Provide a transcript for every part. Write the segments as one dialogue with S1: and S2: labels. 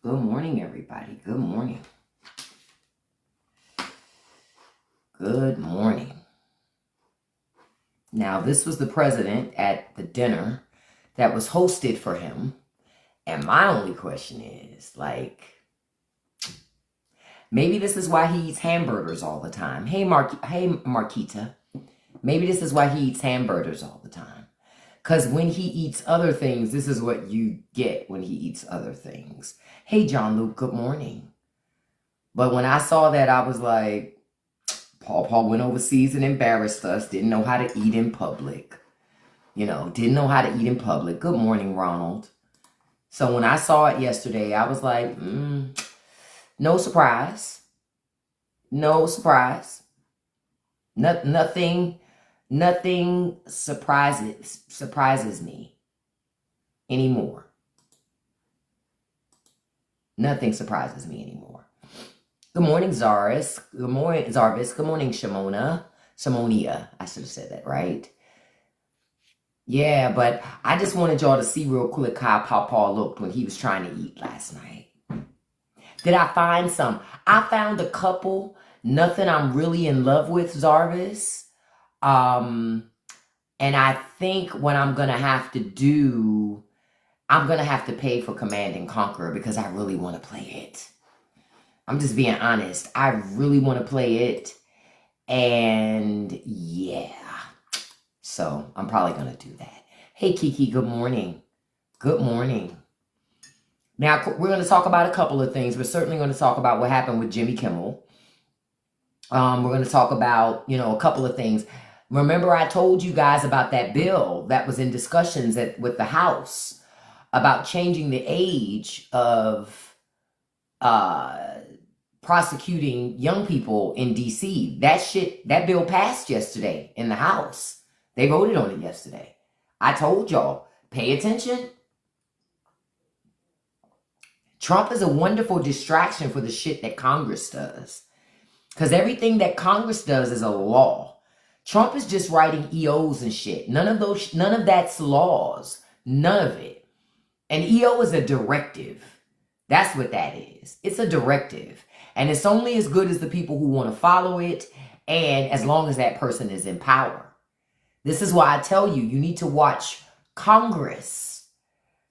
S1: Good morning, everybody. Good morning. Good morning. Now, this was the president at the dinner that was hosted for him. And my only question is, maybe this is why he eats hamburgers all the time. Hey, Marquita. Maybe this is why he eats hamburgers all the time. Because when he eats other things, this is what you get when he eats other things. Hey, John Luke, good morning. But when I saw that, I was like, Paul went overseas and embarrassed us. Didn't know how to eat in public. Didn't know how to eat in public. Good morning, Ronald. So when I saw it yesterday, I was like, no surprise. No surprise. Nothing surprises me anymore. Nothing surprises me anymore. Good morning, Zaris. Good morning, Zarvis. Good morning, Shamonia. I should have said that right. Yeah, but I just wanted y'all to see real quick how Paul looked when he was trying to eat last night. Did I find some? I found a couple. Nothing I'm really in love with, Zarvis. And I think what I'm going to have to do, I'm going to have to pay for Command and Conquer because I really want to play it. I'm just being honest. I really want to play it. And yeah. So I'm probably going to do that. Hey, Kiki, good morning. Good morning. Now, we're going to talk about a couple of things. We're certainly going to talk about what happened with Jimmy Kimmel. We're going to talk about, a couple of things. Remember, I told you guys about that bill that was in discussions with the House about changing the age of prosecuting young people in D.C. That bill passed yesterday in the House. They voted on it yesterday. I told y'all, pay attention. Trump is a wonderful distraction for the shit that Congress does. Because everything that Congress does is a law. Trump is just writing EOs and shit. None of that's laws. None of it. An EO is a directive. That's what that is. It's a directive. And it's only as good as the people who want to follow it, and as long as that person is in power. This is why I tell you, you need to watch Congress.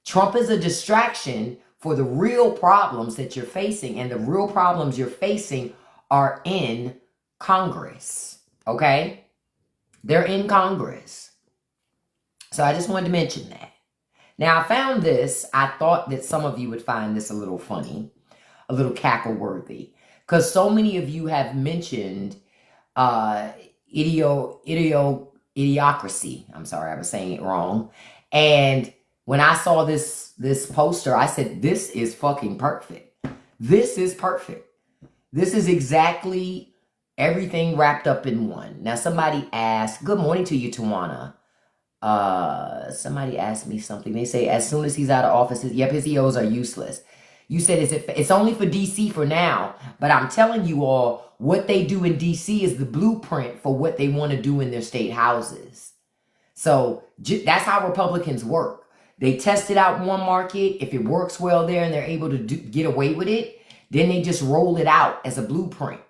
S1: Trump is a distraction for the real problems that you're facing, and the real problems you're facing are in Congress, okay? They're in Congress. So I just wanted to mention that. Now, I found this. I thought that some of you would find this a little funny, a little cackle-worthy, because so many of you have mentioned idiocracy. I'm sorry, I was saying it wrong. And when I saw this poster, I said, this is fucking perfect. This is perfect. This is exactly everything wrapped up in one. Now, somebody asked, good morning to you, Tawana. Somebody asked me something. They say, as soon as he's out of office, yep, his EOs are useless. You said it's only for DC for now, but I'm telling you all, what they do in DC is the blueprint for what they want to do in their state houses. So that's how Republicans work. They test it out in one market. If it works well there and they're able to get away with it, then they just roll it out as a blueprint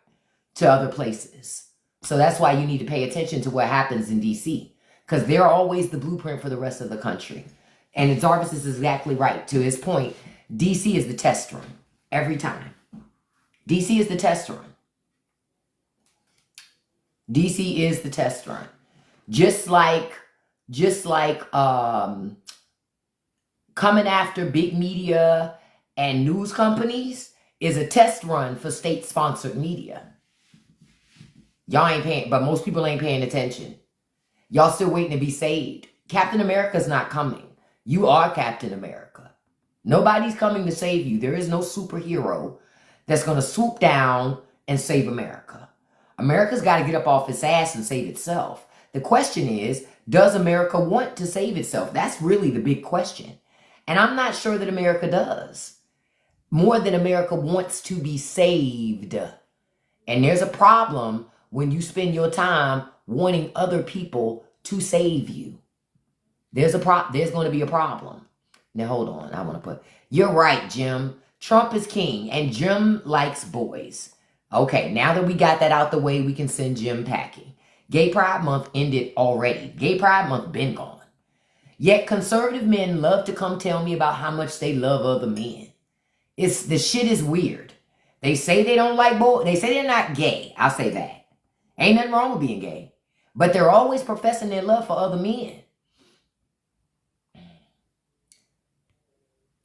S1: to other places. So that's why you need to pay attention to what happens in DC, because they're always the blueprint for the rest of the country. And Jarvis is exactly right. To his point, DC is the test run every time. DC is the test run. DC is the test run. Just like coming after big media and news companies is a test run for state-sponsored media. Y'all ain't paying, but most people ain't paying attention. Y'all still waiting to be saved. Captain America's not coming. You are Captain America. Nobody's coming to save you. There is no superhero that's going to swoop down and save America. America's got to get up off its ass and save itself. The question is, does America want to save itself? That's really the big question. And I'm not sure that America does. More than America wants to be saved. And there's a problem when you spend your time wanting other people to save you. There's going to be a problem. Now, hold on. I want to put, you're right, Jim. Trump is king and Jim likes boys. Okay, now that we got that out the way, we can send Jim packing. Gay Pride Month ended already. Gay Pride Month been gone. Yet conservative men love to come tell me about how much they love other men. The shit is weird. They say they don't like boys. They say they're not gay. I'll say that. Ain't nothing wrong with being gay. But they're always professing their love for other men.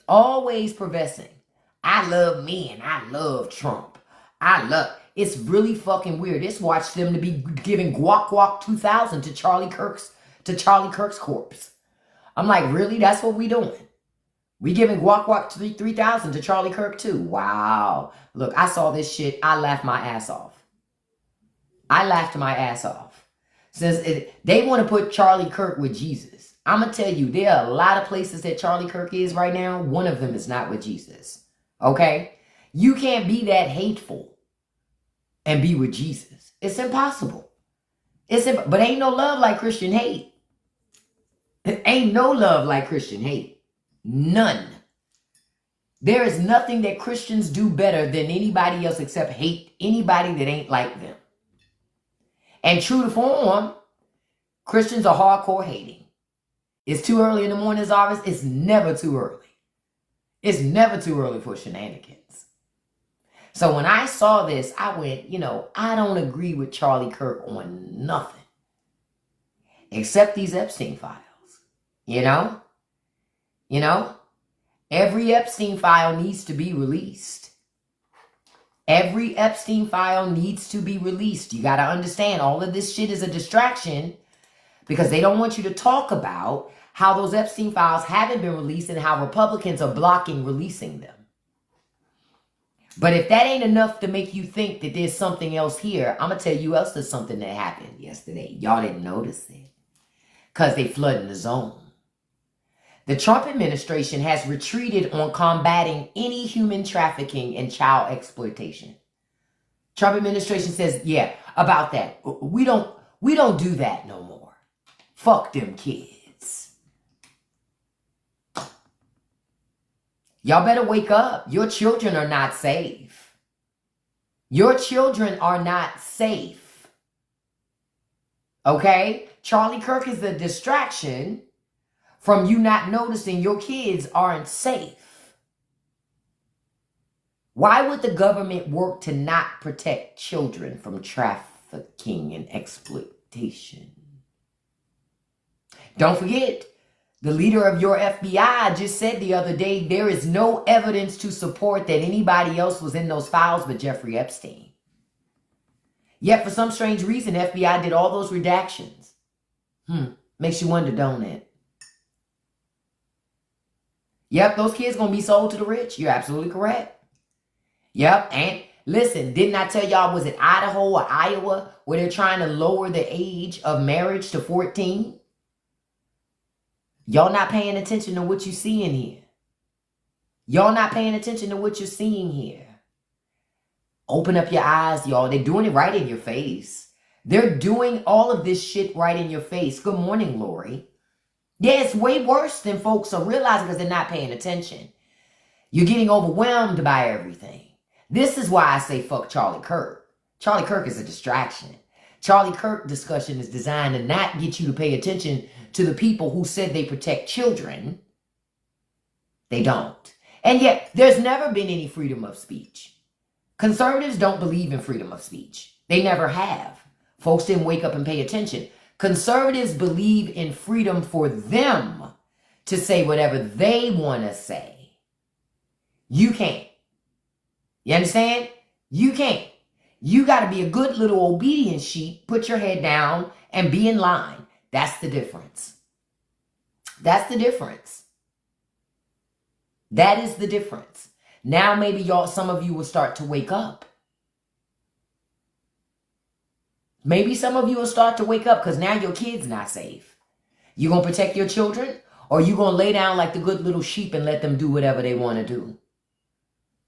S1: Always professing. I love men. I love Trump. It's really fucking weird. It's watched them to be giving Guac Guac 2000 to Charlie Kirk's corpse. I'm like, really? That's what we doing? We giving Guac Guac 3000 to Charlie Kirk too. Wow. Look, I saw this shit. I laughed my ass off. Since they want to put Charlie Kirk with Jesus. I'm going to tell you, there are a lot of places that Charlie Kirk is right now. One of them is not with Jesus. Okay? You can't be that hateful and be with Jesus. It's impossible. But ain't no love like Christian hate. Ain't no love like Christian hate. None. There is nothing that Christians do better than anybody else except hate anybody that ain't like them. And true to form, Christians are hardcore hating. It's too early in the morning, Zarvis. It's never too early. It's never too early for shenanigans. So when I saw this, I went, I don't agree with Charlie Kirk on nothing. Except these Epstein files. Every Epstein file needs to be released. Every Epstein file needs to be released. You got to understand, all of this shit is a distraction because they don't want you to talk about how those Epstein files haven't been released and how Republicans are blocking releasing them. But if that ain't enough to make you think that there's something else here, I'm going to tell you else there's something that happened yesterday. Y'all didn't notice it because they flooding the zone. The Trump administration has retreated on combating any human trafficking and child exploitation. Trump administration says, yeah, about that. We don't do that no more. Fuck them kids. Y'all better wake up. Your children are not safe. Your children are not safe. Okay? Charlie Kirk is a distraction from you not noticing your kids aren't safe. Why would the government work to not protect children from trafficking and exploitation? Don't forget, the leader of your FBI just said the other day there is no evidence to support that anybody else was in those files but Jeffrey Epstein. Yet for some strange reason, FBI did all those redactions. Makes you wonder, don't it? Yep, those kids going to be sold to the rich. You're absolutely correct. Yep, and listen, didn't I tell y'all, was it Idaho or Iowa where they're trying to lower the age of marriage to 14? Y'all not paying attention to what you're seeing here. Y'all not paying attention to what you're seeing here. Open up your eyes, y'all. They're doing it right in your face. They're doing all of this shit right in your face. Good morning, Lori. Yeah, it's way worse than folks are realizing because they're not paying attention. You're getting overwhelmed by everything. This is why I say fuck Charlie Kirk. Charlie Kirk is a distraction. Charlie Kirk discussion is designed to not get you to pay attention to the people who said they protect children. They don't. And yet, there's never been any freedom of speech. Conservatives don't believe in freedom of speech. They never have. Folks didn't wake up and pay attention. Conservatives believe in freedom for them to say whatever they want to say. You can't. You understand? You can't. You got to be a good little obedient sheep, put your head down, and be in line. That's the difference. That's the difference. That is the difference. Now maybe some of you will start to wake up. Maybe some of you will start to wake up because now your kid's not safe. You going to protect your children, or you going to lay down like the good little sheep and let them do whatever they want to do?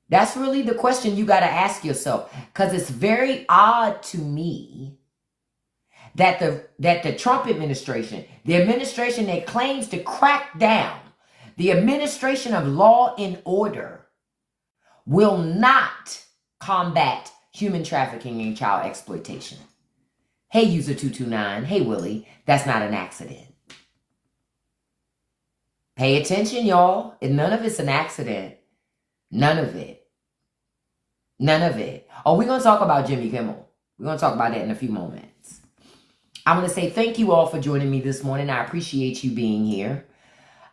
S1: That's really the question you got to ask yourself, because it's very odd to me that the Trump administration, the administration that claims to crack down, the administration of law and order, will not combat human trafficking and child exploitation. Hey, user 229. Hey, Willie. That's not an accident. Pay attention, y'all. None of it's an accident. None of it. None of it. Oh, we're going to talk about Jimmy Kimmel. We're going to talk about that in a few moments. I want to say thank you all for joining me this morning. I appreciate you being here.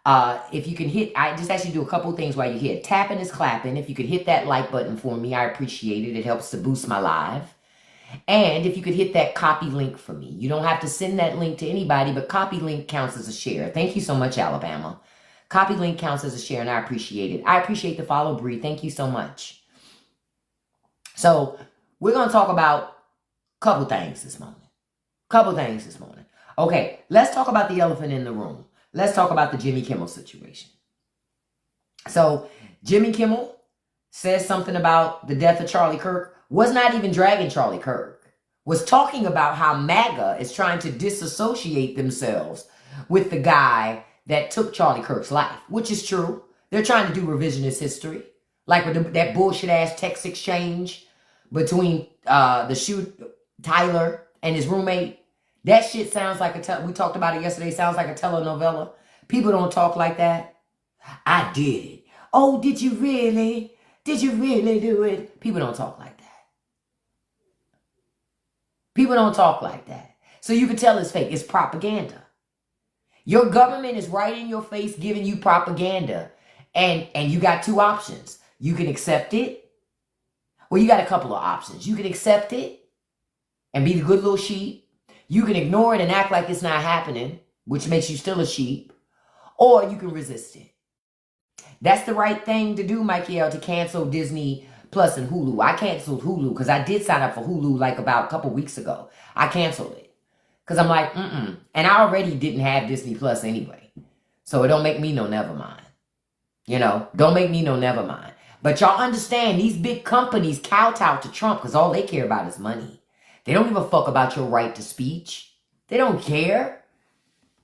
S1: If you can hit, I just ask you to do a couple things while you're here. Tapping is clapping. If you could hit that like button for me, I appreciate it. It helps to boost my live. And if you could hit that copy link for me. You don't have to send that link to anybody, but copy link counts as a share. Thank you so much, Alabama. Copy link counts as a share, and I appreciate it. I appreciate the follow, Bree. Thank you so much. So we're going to talk about a couple things this morning. Okay, let's talk about the elephant in the room. Let's talk about the Jimmy Kimmel situation. So Jimmy Kimmel says something about the death of Charlie Kirk. Was not even dragging Charlie Kirk. Was talking about how MAGA is trying to disassociate themselves with the guy that took Charlie Kirk's life, which is true. They're trying to do revisionist history. Like with that bullshit ass text exchange between Tyler and his roommate. That shit sounds like we talked about it yesterday, sounds like a telenovela. People don't talk like that. I did it. Oh, did you really? Did you really do it? People don't talk like that. People don't talk like that. So you can tell it's fake. It's propaganda. Your government is right in your face giving you propaganda. And you got two options. You can accept it. Well, you got a couple of options. You can accept it and be the good little sheep. You can ignore it and act like it's not happening, which makes you still a sheep. Or you can resist it. That's the right thing to do, Michael, to cancel Disney Plus and Hulu. I canceled Hulu because I did sign up for Hulu like about a couple weeks ago. I canceled it because I'm like, And I already didn't have Disney Plus anyway. So it don't make me no never mind. Don't make me no never mind. But y'all understand these big companies kowtow to Trump because all they care about is money. They don't give a fuck about your right to speech. They don't care.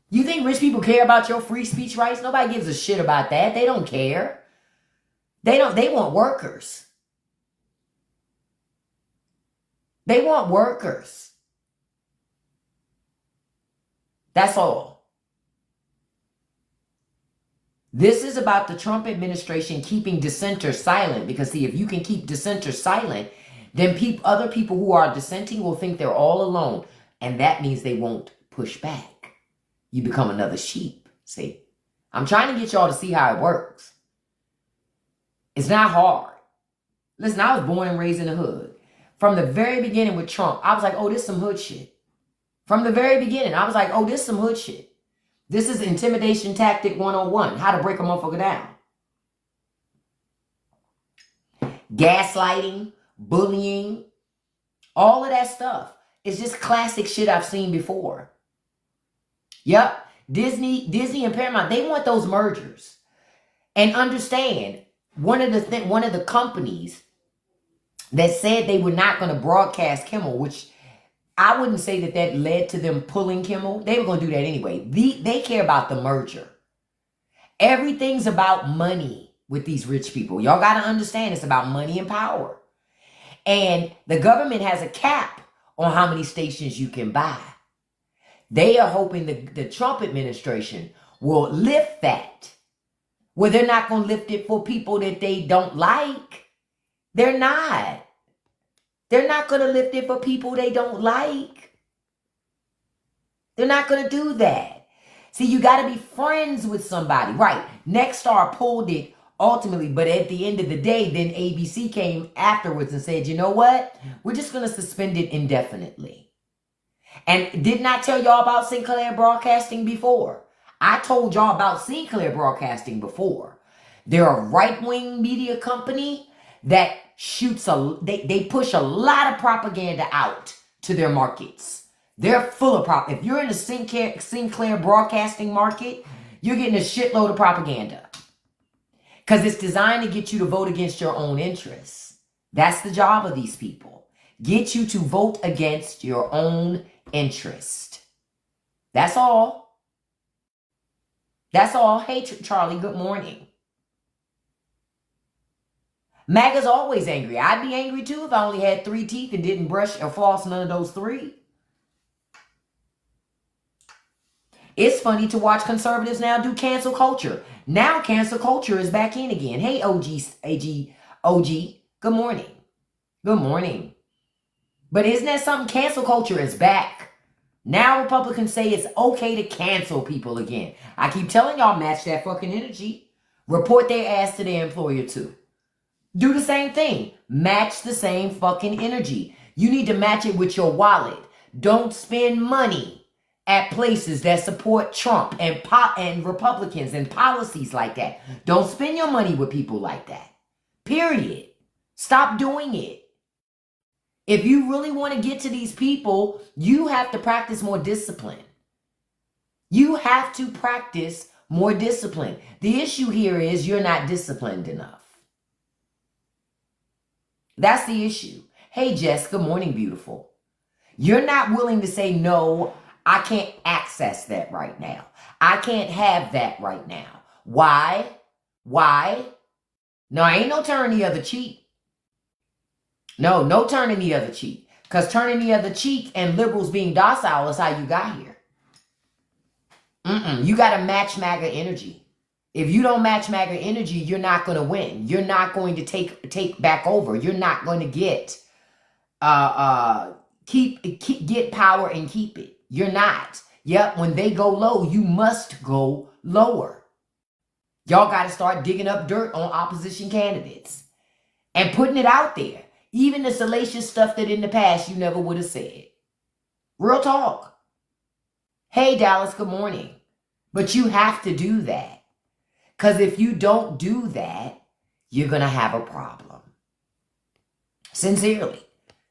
S1: You think rich people care about your free speech rights? Nobody gives a shit about that. They don't care. They want workers. They want workers. That's all. This is about the Trump administration keeping dissenters silent because, see, if you can keep dissenters silent, then other people who are dissenting will think they're all alone, and that means they won't push back. You become another sheep, see? I'm trying to get y'all to see how it works. It's not hard. Listen, I was born and raised in the hood. From the very beginning with Trump, I was like, oh, this is some hood shit. From the very beginning, I was like, oh, this is some hood shit. This is intimidation tactic 101, how to break a motherfucker down. Gaslighting, bullying, all of that stuff. It's just classic shit I've seen before. Yep. Disney and Paramount, they want those mergers. And understand, one of the companies that said they were not going to broadcast Kimmel, which I wouldn't say that led to them pulling Kimmel. They were going to do that anyway. They care about the merger. Everything's about money with these rich people. Y'all got to understand it's about money and power. And the government has a cap on how many stations you can buy. They are hoping the Trump administration will lift that. Well, they're not going to lift it for people that they don't like. They're not. They're not going to lift it for people they don't like. They're not going to do that. See, you got to be friends with somebody. Right. Nexstar pulled it ultimately, but at the end of the day, then ABC came afterwards and said, you know what? We're just going to suspend it indefinitely. And did not tell y'all about Sinclair Broadcasting before. I told y'all about Sinclair Broadcasting before. They're a right-wing media company that they push a lot of propaganda out to their markets. They're full of propaganda. If you're in the Sinclair Broadcasting market, you're getting a shitload of propaganda. Because it's designed to get you to vote against your own interests. That's the job of these people. Get you to vote against your own interest. That's all. That's all. Hey, Charlie, good morning. MAGA's always angry. I'd be angry too if I only had 3 teeth and didn't brush or floss none of those 3. It's funny to watch conservatives now do cancel culture. Now cancel culture is back in again. Hey, OG, good morning. Good morning. But isn't that something? Cancel culture is back. Now Republicans say it's okay to cancel people again. I keep telling y'all, match that fucking energy. Report their ass to their employer too. Do the same thing. Match the same fucking energy. You need to match it with your wallet. Don't spend money at places that support Trump and Republicans and policies like that. Don't spend your money with people like that. Period. Stop doing it. If you really want to get to these people, you have to practice more discipline. You have to practice more discipline. The issue here is you're not disciplined enough. That's the issue. Hey, Jess, good morning, beautiful. You're not willing to say, no, I can't access that right now. I can't have that right now. Why? No, ain't no turning the other cheek. No turning the other cheek. Because turning the other cheek and liberals being docile is how you got here. You got to match MAGA energy. If you don't match MAGA energy, you're not going to win. You're not going to take back over. You're not going to get get power and keep it. You're not. Yep, when they go low, you must go lower. Y'all got to start digging up dirt on opposition candidates and putting it out there. Even the salacious stuff that in the past you never would have said. Real talk. Hey, Dallas, good morning. But you have to do that. Because if you don't do that, you're going to have a problem. Sincerely.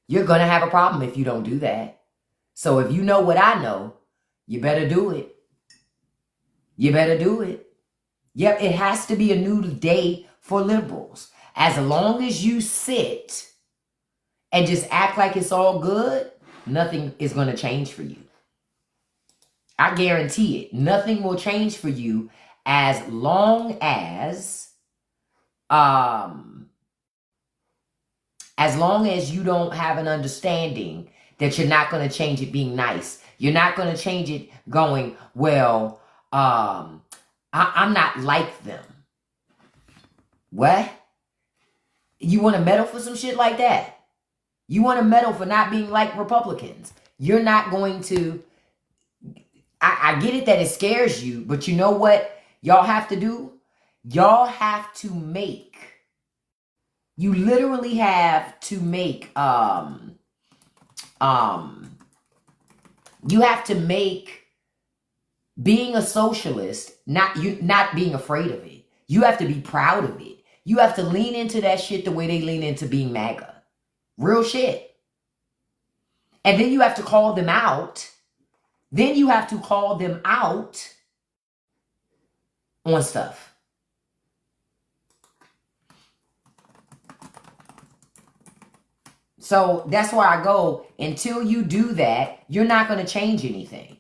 S1: You're going to have a problem if you don't do that. So if you know what I know, you better do it. You better do it. Yep, it has to be a new day for liberals. As long as you sit and just act like it's all good, nothing is going to change for you. I guarantee it. Nothing will change for you as long as you don't have an understanding that you're not going to change it being nice. You're not going to change it going, well, I'm not like them. What? You want to medal for some shit like that? You want to medal for not being like Republicans. You're not going to... I get it that it scares you, but you know what y'all have to do? Y'all have to make... You literally have to make... you have to make being a socialist, not being afraid of it. You have to be proud of it. You have to lean into that shit the way they lean into being MAGA. Real shit. And then you have to call them out. Then you have to call them out on stuff. So that's where I go. Until you do that, you're not going to change anything.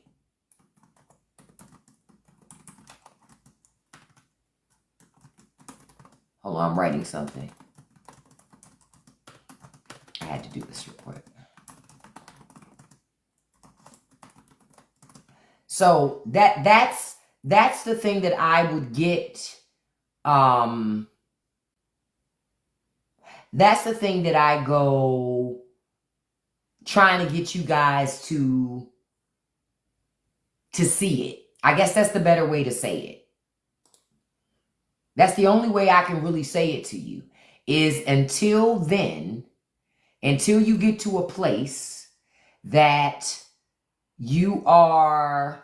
S1: Hold on, I'm writing something. I had to do this real quick. So that's the thing that I would get. That's the thing that I go trying to get you guys to see it. I guess that's the better way to say it. That's the only way I can really say it to you, is until then, until you get to a place that you are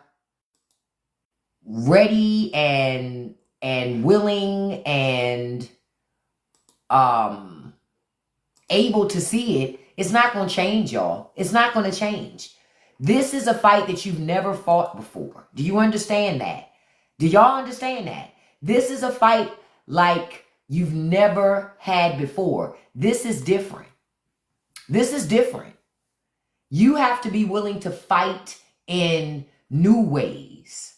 S1: ready and willing and able to see it, it's not going to change, y'all. It's not going to change. This is a fight that you've never fought before. Do you understand that? Do y'all understand that? This is a fight like you've never had before. This is different. This is different. You have to be willing to fight in new ways.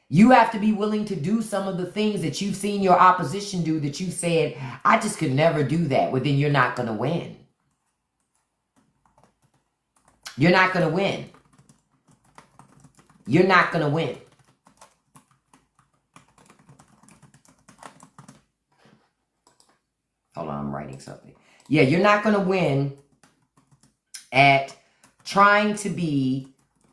S1: You have to be willing to do some of the things that you've seen your opposition do that you said, I just could never do that. Well, then you're not going to win. You're not going to win. You're not going to win. Hold on, I'm writing something. Yeah, you're not going to win at trying to be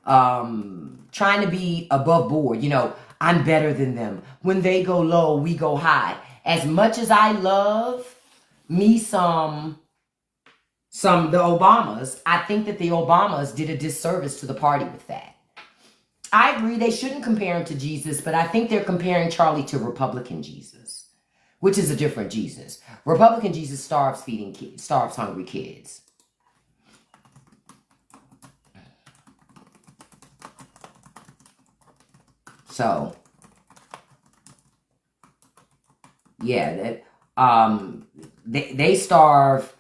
S1: above board. You know, I'm better than them. When they go low, we go high. As much as I love me the Obamas, I think that the Obamas did a disservice to the party with that. I agree they shouldn't compare him to Jesus, but I think they're comparing Charlie to Republican Jesus, which is a different Jesus. Republican Jesus starves hungry kids. So, yeah, they starve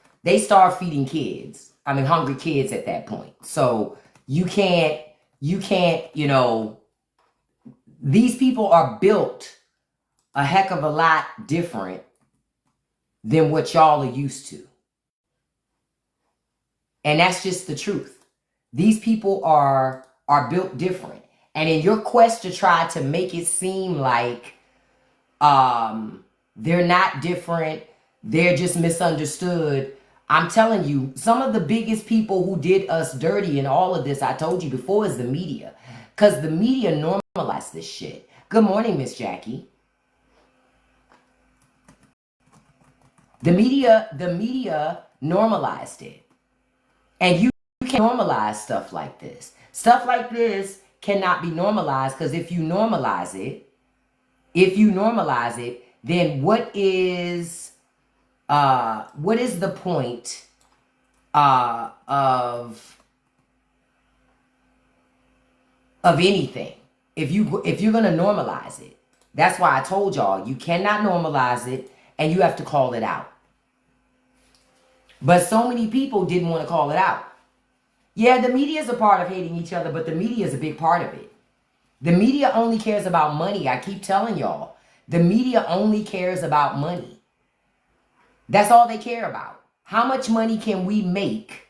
S1: feeding kids. I mean, hungry kids at that point. So you can't, you know, these people are built a heck of a lot different than what y'all are used to. And that's just the truth. These people are built different. And in your quest to try to make it seem like they're not different, they're just misunderstood, I'm telling you, some of the biggest people who did us dirty in all of this, I told you before, is the media. Because the media normalized this shit. Good morning, Miss Jackie. The media normalized it. And you can't normalize stuff like this. Stuff like this cannot be normalized, because if you normalize it, then what is the point of anything if you're going to normalize it? That's why I told y'all you cannot normalize it and you have to call it out. But so many people didn't want to call it out. Yeah, the media is a part of hating each other, but the media is a big part of it. The media only cares about money. I keep telling y'all, the media only cares about money. That's all they care about. How much money can we make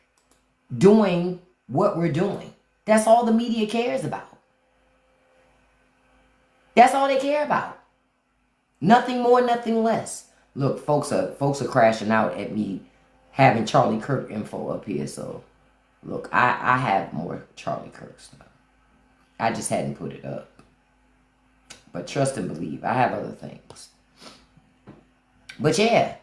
S1: doing what we're doing? That's all the media cares about. That's all they care about. Nothing more, nothing less. Look, folks are crashing out at me having Charlie Kirk info up here. So, look, I have more Charlie Kirk stuff. I just hadn't put it up. But trust and believe, I have other things. But yeah,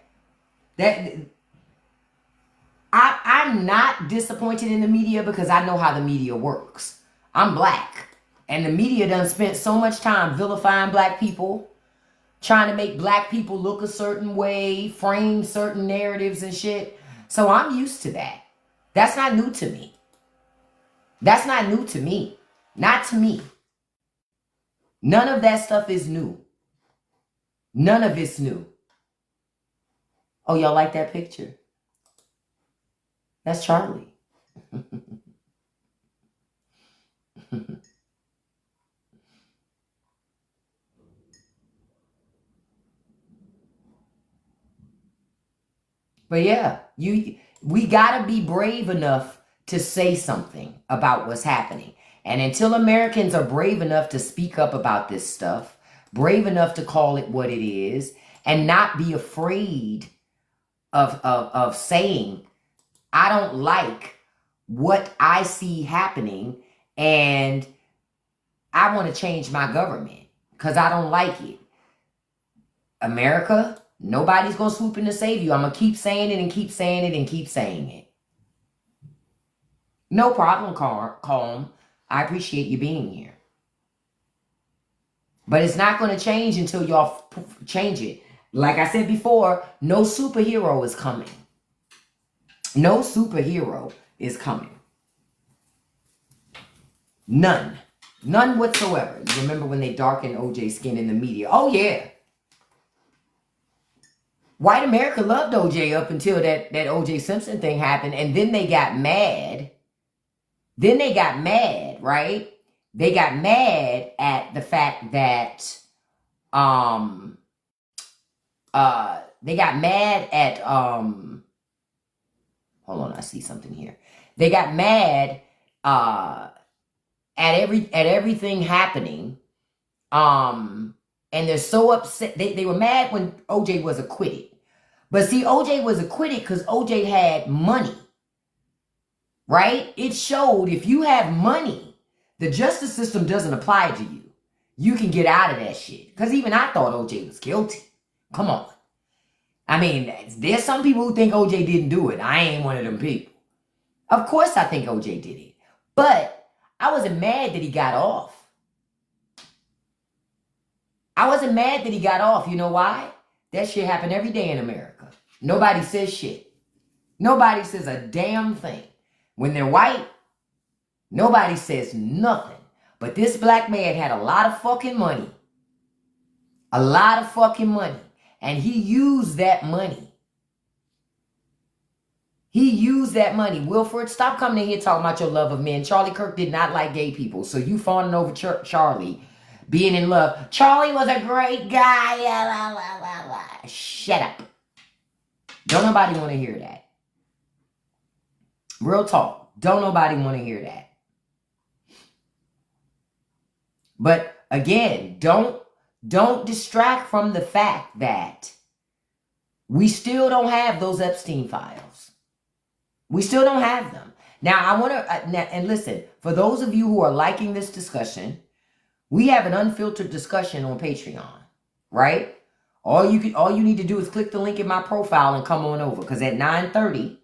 S1: I'm not disappointed in the media because I know how the media works. I'm black. And the media done spent so much time vilifying black people, trying to make black people look a certain way, frame certain narratives and shit. So I'm used to that. That's not new to me. That's not new to me. Not to me. None of that stuff is new. None of it's new. Oh, y'all like that picture? That's Charlie. But yeah, we gotta be brave enough to say something about what's happening. And until Americans are brave enough to speak up about this stuff, brave enough to call it what it is, and not be afraid of saying, I don't like what I see happening, and I want to change my government because I don't like it. America, nobody's going to swoop in to save you. I'm going to keep saying it and keep saying it and keep saying it. No problem, Calm. I appreciate you being here. But it's not going to change until y'all change it. Like I said before, no superhero is coming. No superhero is coming. None. None whatsoever. You remember when they darkened OJ's skin in the media? Oh, yeah. White America loved OJ up until that OJ Simpson thing happened. And then they got mad. Right? they got mad at the fact that they got mad at hold on, I see something here. They got mad at everything happening. And they're so upset. They were mad when OJ was acquitted. But see, OJ was acquitted because OJ had money. Right? It showed if you have money, the justice system doesn't apply to you. You can get out of that shit. Because even I thought OJ was guilty. Come on. I mean, there's some people who think OJ didn't do it. I ain't one of them people. Of course I think OJ did it. But I wasn't mad that he got off. I wasn't mad that he got off. You know why? That shit happened every day in America. Nobody says shit. Nobody says a damn thing. When they're white, nobody says nothing. But this black man had a lot of fucking money. A lot of fucking money. And he used that money. He used that money. Wilford, stop coming in here talking about your love of men. Charlie Kirk did not like gay people. So you fawning over Charlie being in love. Charlie was a great guy. La, la, la, la. Shut up. Don't nobody want to hear that. Real talk. Don't nobody want to hear that. But again, don't distract from the fact that we still don't have those Epstein files. We still don't have them. Now, I want to, and listen, for those of you who are liking this discussion, we have an unfiltered discussion on Patreon, right? All you need to do is click the link in my profile and come on over. Because at 9:30,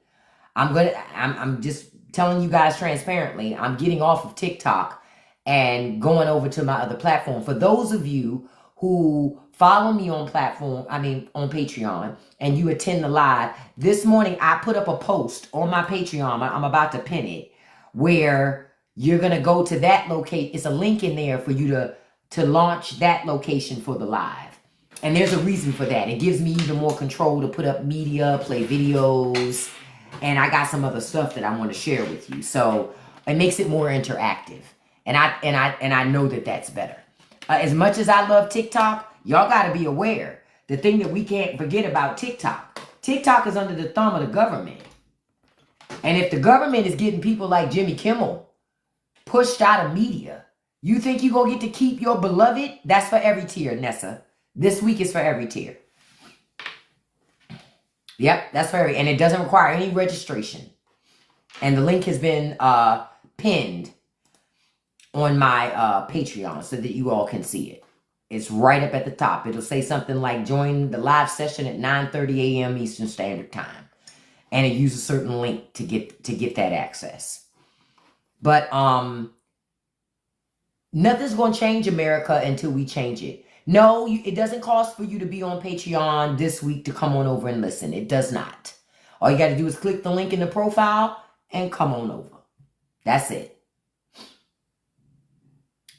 S1: I'm just telling you guys transparently, I'm getting off of TikTok and going over to my other platform. For those of you who follow me on on Patreon, and you attend the live, this morning I put up a post on my Patreon. I'm about to pin it, where you're going to go to that location. It's a link in there for you to launch that location for the live. And there's a reason for that. It gives me even more control to put up media, play videos, and I got some other stuff that I want to share with you. So it makes it more interactive. And I know that that's better. As much as I love TikTok, y'all got to be aware. The thing that we can't forget about TikTok. TikTok is under the thumb of the government. And if the government is getting people like Jimmy Kimmel pushed out of media, you think you're going to get to keep your beloved? That's for every tier, Nessa. This week is for every tier. Yep, that's for every, and it doesn't require any registration. And the link has been pinned on my Patreon so that you all can see it. It's right up at the top. It'll say something like join the live session at 9:30 a.m. Eastern Standard Time. And it uses a certain link to get that access. But nothing's going to change America until we change it. No, it doesn't cost for you to be on Patreon this week to come on over and listen. It does not. All you got to do is click the link in the profile and come on over. That's it.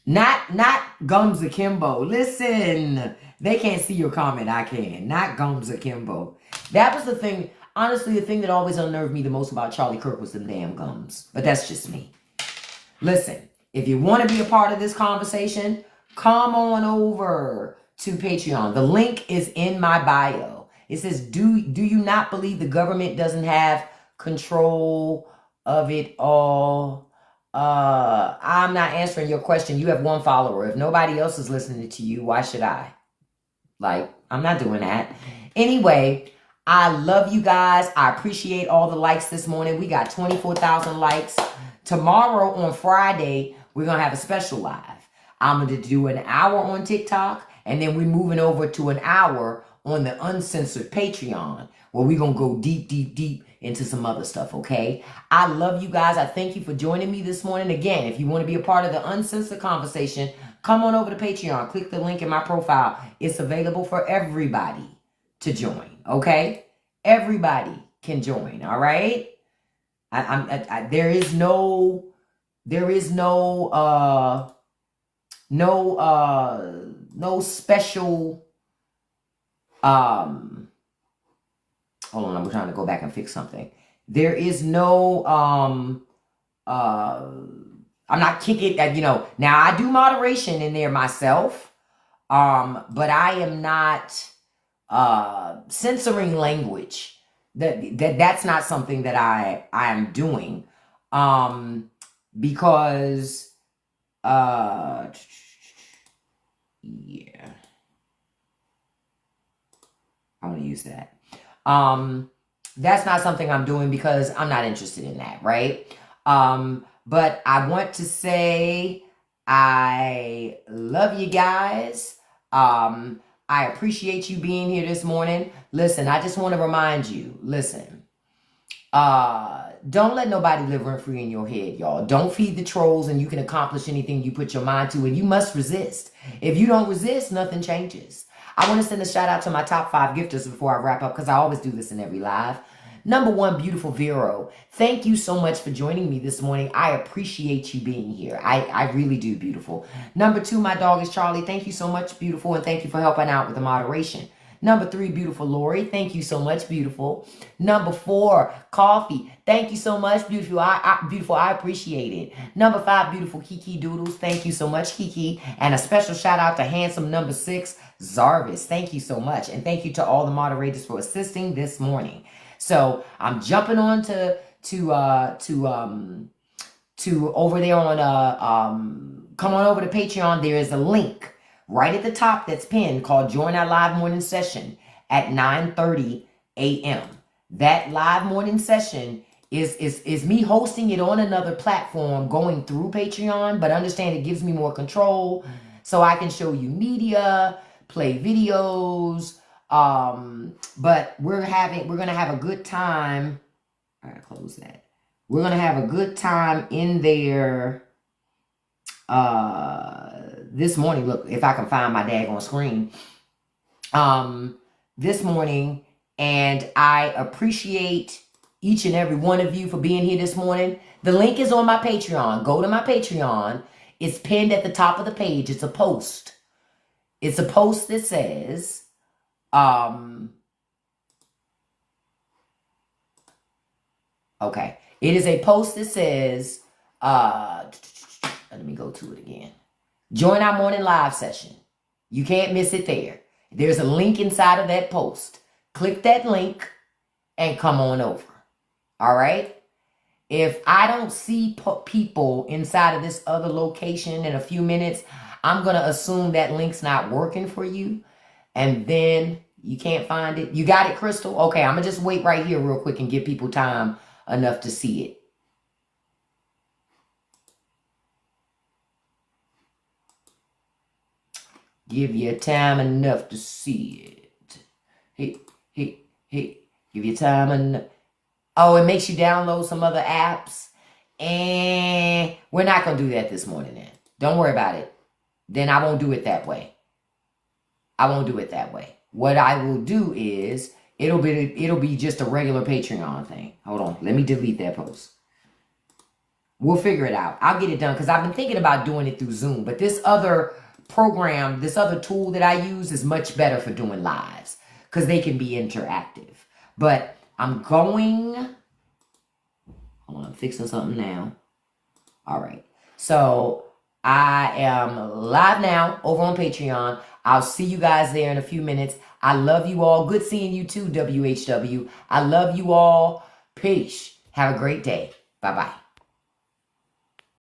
S1: Not Gums Akimbo. Listen, they can't see your comment. I can. Not Gums Akimbo. That was the thing. Honestly, the thing that always unnerved me the most about Charlie Kirk was them damn gums. But that's just me. Listen, if you want to be a part of this conversation, come on over to Patreon. The link is in my bio. It says, do you not believe the government doesn't have control of it all? I'm not answering your question. You have one follower. If nobody else is listening to you, why should I? Like, I'm not doing that. Anyway, I love you guys. I appreciate all the likes this morning. We got 24,000 likes. Tomorrow on Friday, we're going to have a special live. I'm going to do an hour on TikTok, and then we're moving over to an hour on the uncensored Patreon, where we're going to go deep, deep, deep into some other stuff, okay? I love you guys. I thank you for joining me this morning. Again, if you want to be a part of the uncensored conversation, come on over to Patreon. Click the link in my profile. It's available for everybody to join, okay? Everybody can join, all right? There is no special, hold on, I'm trying to go back and fix something. There is no I'm not kicking, now I do moderation in there myself, but I am not censoring language. That's not something that I am doing, because yeah, I want to use that. That's not something I'm doing because I'm not interested in that, right? But I want to say I love you guys. I appreciate you being here this morning. Listen, I just want to remind you, listen, don't let nobody live rent free in your head, y'all. Don't feed the trolls and you can accomplish anything you put your mind to, and you must resist. If you don't resist, nothing changes. I want to send a shout out to my top 5 gifters before I wrap up, because I always do this in every live. Number 1, beautiful Vero. Thank you so much for joining me this morning. I appreciate you being here. I really do, beautiful. Number 2, my dog is Charlie. Thank you so much, beautiful, and thank you for helping out with the moderation. Number 3, beautiful Lori. Thank you so much, beautiful. Number 4, Coffee. Thank you so much, beautiful. Beautiful, I appreciate it. Number 5, beautiful Kiki Doodles. Thank you so much, Kiki. And a special shout out to handsome number 6, Zarvis. Thank you so much. And thank you to all the moderators for assisting this morning. So I'm jumping on to over there on come on over to Patreon. There is a link right at the top that's pinned called Join Our Live Morning Session at 9:30 a.m. That live morning session is me hosting it on another platform going through Patreon, but understand it gives me more control so I can show you media, play videos, but we're gonna have a good time. I gotta close that. We're gonna have a good time in there this morning. Look, if I can find my daggone screen. This morning, and I appreciate each and every one of you for being here this morning. The link is on my Patreon. Go to my Patreon. It's pinned at the top of the page. It's a post. It's a post that says, okay. It is a post that says, let me go to it again. Join our morning live session. You can't miss it there. There's a link inside of that post. Click that link and come on over. All right? If I don't see people inside of this other location in a few minutes, I'm going to assume that link's not working for you. And then you can't find it. You got it, Crystal? Okay, I'm going to just wait right here real quick and give people time enough to see it. Give you time enough to see it. Hey. Give you time enough. Oh, it makes you download some other apps. And we're not going to do that this morning then. Don't worry about it. Then I won't do it that way. I won't do it that way. What I will do is, it'll be just a regular Patreon thing. Hold on. Let me delete that post. We'll figure it out. I'll get it done because I've been thinking about doing it through Zoom. But this other program, this other tool that I use is much better for doing lives because they can be interactive. But I'm going, hold on, I'm fixing something now. All right. So I am live now over on Patreon. I'll see you guys there in a few minutes. I love you all. Good seeing you too, WHW. I love you all. Peace. Have a great day. Bye-bye.